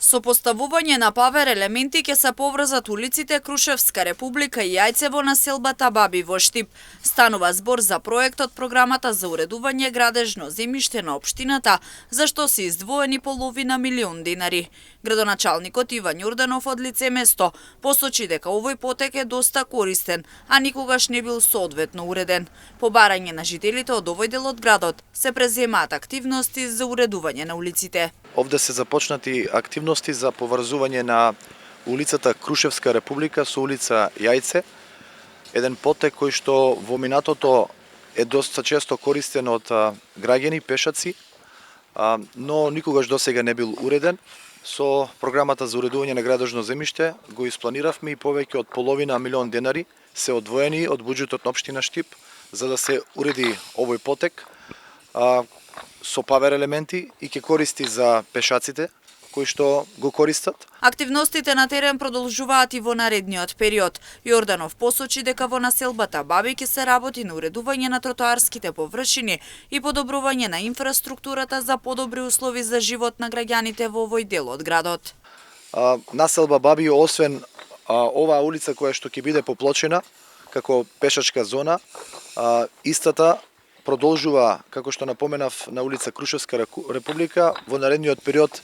Со поставување на павер елементи ќе се поврзат улиците Крушевска република и Јајце во населбата Баби во Штип. Станува збор за проектот програмата за уредување градежно земјиште на општината, за што се издвоени половина милион денари. Градоначалникот Иван Јорданов од лице место посочи дека овој потек е доста користен, а никогаш не бил соодветно уреден. По барање на жителите од овој дел од градот се преземаат активности за уредување на улиците. Овде се започнати активности за поврзување на улицата Крушевска република со улица Јајце, еден потек кој што во минатото е доста често користен од граѓани, пешаци, но никогаш досега не бил уреден. Со програмата за уредување на градежно земјиште го испланиравме и повеќе од половина милион денари се одвоени од буџетот на општина Штип за да се уреди овој потек со павер елементи и ќе користи за пешаците кои што го користат. Активностите на терен продолжуваат и во наредниот период. Јорданов посочи дека во населбата Баби ќе се работи на уредување на тротоарските површини и подобрување на инфраструктурата за подобри услови за живот на граѓаните во овој дел од градот. Населба Баби, освен оваа улица која што ќе биде поплочена како пешачка зона, истата продолжува, како што напоменав, на улица Крушевска република. Во наредниот период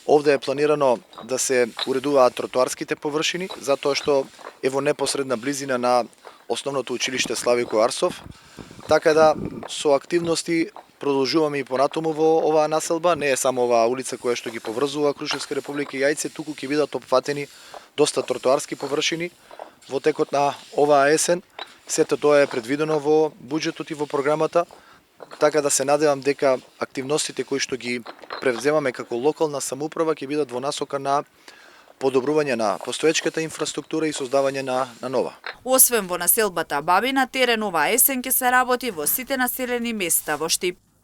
овде е планирано да се уредуваат тротоарските површини, затоа што е во непосредна близина на основното училиште Славико Арсов. Така да со активности продолжуваме и понатаму во оваа населба, не е само оваа улица која што ги поврзува Крушевска република и Јајце, туку ќе бидат опфатени доста тротоарски површини во текот на оваа есен. Сето тоа е предвидено во буџетот и во програмата, така да се надевам дека активностите кои што ги превземаме како локална самоуправа ќе бидат во насока на подобрување на постоечката инфраструктура и создавање на нова. Освен во населбата Баби, на терен оваа есен ќе се работи во сите населени места во Штип.